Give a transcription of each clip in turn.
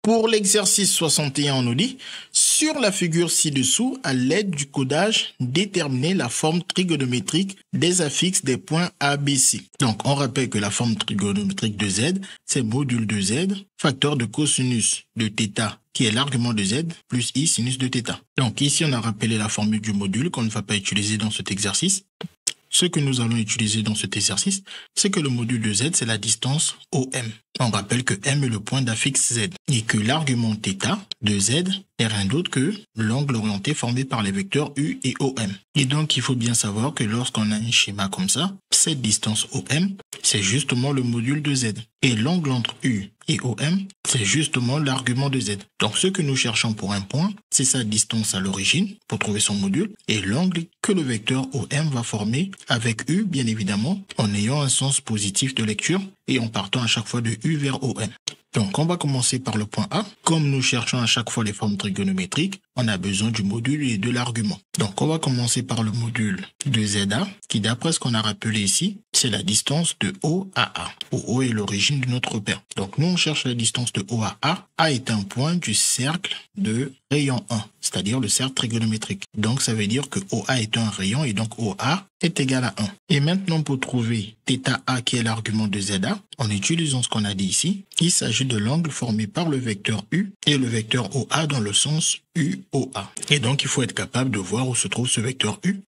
Pour l'exercice 61, on nous dit, sur la figure ci-dessous, à l'aide du codage, déterminer la forme trigonométrique des affixes des points A, B, C. Donc, on rappelle que la forme trigonométrique de Z, c'est module de Z, facteur de cosinus de θ, qui est l'argument de Z, plus I sinus de θ. Donc, ici, on a rappelé la formule du module qu'on ne va pas utiliser dans cet exercice. Ce que nous allons utiliser dans cet exercice, c'est que le module de Z, c'est la distance OM. On rappelle que M est le point d'affixe Z et que l'argument θ de Z n'est rien d'autre que l'angle orienté formé par les vecteurs U et OM. Et donc, il faut bien savoir que lorsqu'on a un schéma comme ça, cette distance OM, c'est justement le module de Z. Et l'angle entre U et OM, c'est justement l'argument de Z. Donc, ce que nous cherchons pour un point, c'est sa distance à l'origine pour trouver son module et l'angle que le vecteur OM va former avec U, bien évidemment, en ayant un sens positif de lecture et en partant à chaque fois de U vers OM. Donc, on va commencer par le point A. Comme nous cherchons à chaque fois les formes trigonométriques, on a besoin du module et de l'argument. Donc, on va commencer par le module de ZA, qui d'après ce qu'on a rappelé ici, c'est la distance de O à A, où O est l'origine de notre repère. Donc, nous, on cherche la distance de O à A. A est un point du cercle de rayon 1, c'est-à-dire le cercle trigonométrique. Donc, ça veut dire que OA est un rayon et donc OA est égal à 1. Et maintenant, pour trouver θA qui est l'argument de ZA, en utilisant ce qu'on a dit ici, il s'agit de l'angle formé par le vecteur U et le vecteur OA dans le sens UOA. Et donc, il faut être capable de voir où se trouve ce vecteur U.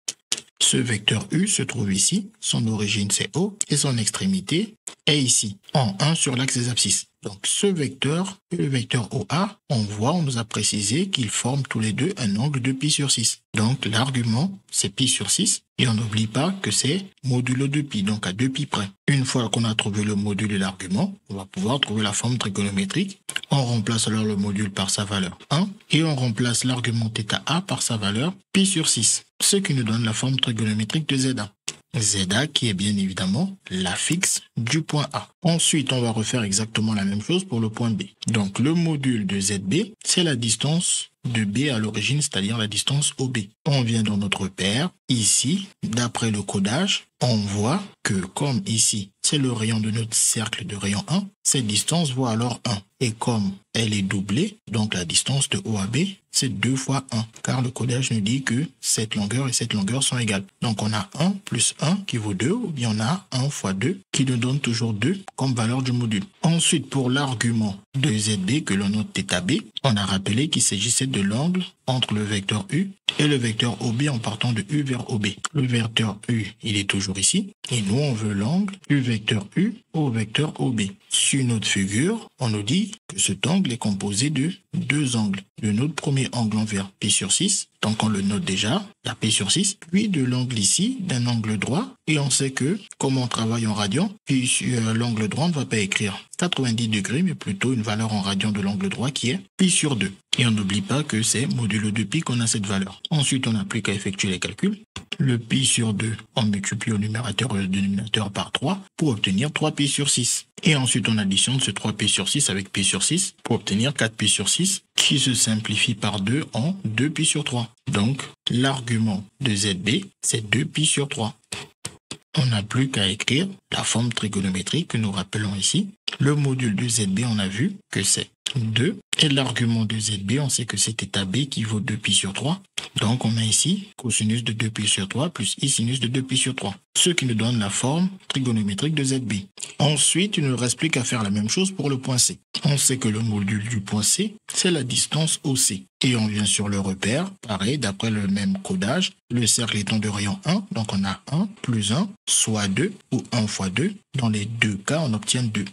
Ce vecteur U se trouve ici, son origine c'est O et son extrémité est ici, en 1 sur l'axe des abscisses. Donc ce vecteur et le vecteur OA, on nous a précisé qu'ils forment tous les deux un angle de pi sur 6. Donc l'argument c'est pi sur 6 et on n'oublie pas que c'est modulo de pi, donc à 2 pi près. Une fois qu'on a trouvé le module et l'argument, on va pouvoir trouver la forme trigonométrique. On remplace alors le module par sa valeur 1 et on remplace l'argument θA par sa valeur pi sur 6, ce qui nous donne la forme trigonométrique de ZA. ZA qui est bien évidemment l'affixe du point A. Ensuite, on va refaire exactement la même chose pour le point B. Donc, le module de ZB, c'est la distance de B à l'origine, c'est-à-dire la distance OB. On vient dans notre repère. Ici, d'après le codage, on voit que comme ici, c'est le rayon de notre cercle de rayon 1, cette distance vaut alors 1. Et comme elle est doublée, donc la distance de O à B, c'est 2 fois 1, car le codage nous dit que cette longueur et cette longueur sont égales. Donc on a 1 plus 1 qui vaut 2, ou bien on a 1 fois 2 qui nous donne toujours 2 comme valeur du module. Ensuite, pour l'argument de ZB que l'on note θB, on a rappelé qu'il s'agissait de l'angle entre le vecteur U et le vecteur OB en partant de U vers OB. Le vecteur U, il est toujours ici, et nous on veut l'angle du vecteur U au vecteur OB. Sur notre figure, on nous dit que cet angle est composé de deux angles. De notre premier angle envers pi sur 6, donc on le note déjà, la pi sur 6, puis de l'angle ici, d'un angle droit, et on sait que, comme on travaille en radian, puis sur l'angle droit, on ne va pas écrire 90 degrés, mais plutôt une valeur en radian de l'angle droit qui est pi sur 2. Et on n'oublie pas que c'est modulo de pi qu'on a cette valeur. Ensuite, on n'a plus qu'à effectuer les calculs. Le pi sur 2, on multiplie au numérateur et au dénominateur par 3 pour obtenir 3 pi sur 6. Et ensuite, on additionne ce 3 pi sur 6 avec pi sur 6 pour obtenir 4 pi sur 6 qui se simplifie par 2 en 2 pi sur 3. Donc, l'argument de ZB, c'est 2 pi sur 3. On n'a plus qu'à écrire la forme trigonométrique que nous rappelons ici. Le module de ZB, on a vu que c'est 2. Et l'argument de ZB, on sait que c'est θB qui vaut 2 pi sur 3. Donc, on a ici cosinus de 2 pi sur 3 plus I sinus de 2 pi sur 3. Ce qui nous donne la forme trigonométrique de ZB. Ensuite, il ne reste plus qu'à faire la même chose pour le point C. On sait que le module du point C, c'est la distance OC. Et on vient sur le repère, pareil, d'après le même codage, le cercle étant de rayon 1, donc on a 1 plus 1, soit 2, ou 1 fois 2. Dans les deux cas, on obtient 2.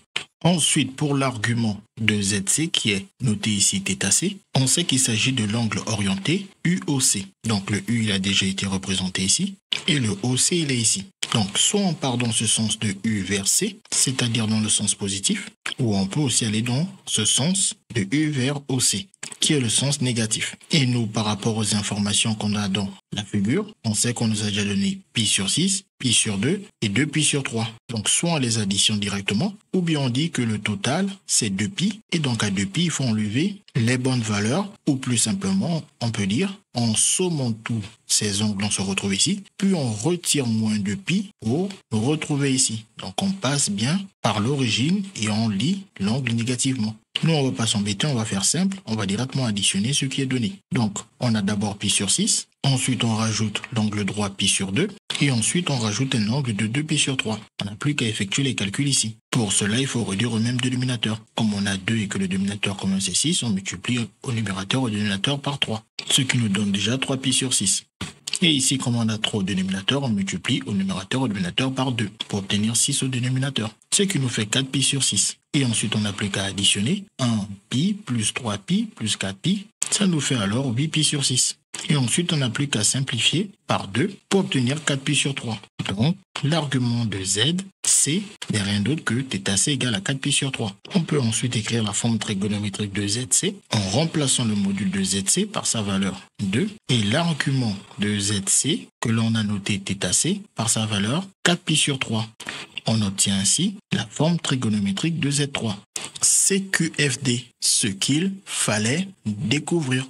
Ensuite, pour l'argument de ZC qui est noté ici θC, on sait qu'il s'agit de l'angle orienté UOC. Donc le U il a déjà été représenté ici et le OC il est ici. Donc soit on part dans ce sens de U vers C, c'est-à-dire dans le sens positif, ou on peut aussi aller dans ce sens de U vers OC, qui est le sens négatif. Et nous, par rapport aux informations qu'on a dans la figure, on sait qu'on nous a déjà donné pi sur 6, pi sur 2 et 2 pi sur 3. Donc soit on les additionne directement, ou bien on dit que le total c'est 2 pi, et donc à 2 pi il faut enlever les bonnes valeurs, ou plus simplement on peut dire en sommant tous ces angles on se retrouve ici, puis on retire moins de pi pour retrouver ici. Donc on passe bien par l'origine et on lit l'angle négativement. Nous, on ne va pas s'embêter, on va faire simple. On va directement additionner ce qui est donné. Donc, on a d'abord pi sur 6. Ensuite, on rajoute l'angle droit pi sur 2. Et ensuite, on rajoute un angle de 2 pi sur 3. On n'a plus qu'à effectuer les calculs ici. Pour cela, il faut réduire au même dénominateur. Comme on a 2 et que le dénominateur commun c'est 6, on multiplie au numérateur au dénominateur par 3. Ce qui nous donne déjà 3 pi sur 6. Et ici, comme on a 3 au dénominateur, on multiplie au numérateur au dénominateur par 2 pour obtenir 6 au dénominateur. Ce qui nous fait 4 pi sur 6. Et ensuite, on n'a plus qu'à additionner 1 pi plus 3 pi plus 4 pi. Ça nous fait alors 8 pi sur 6. Et ensuite, on n'a plus qu'à simplifier par 2 pour obtenir 4 pi sur 3. Donc, l'argument de z, c, n'est rien d'autre que θc égale à 4 pi sur 3. On peut ensuite écrire la forme trigonométrique de zc en remplaçant le module de zc par sa valeur 2 et l'argument de zc que l'on a noté θc par sa valeur 4 pi sur 3. On obtient ainsi la forme trigonométrique de Z3. CQFD, ce qu'il fallait découvrir.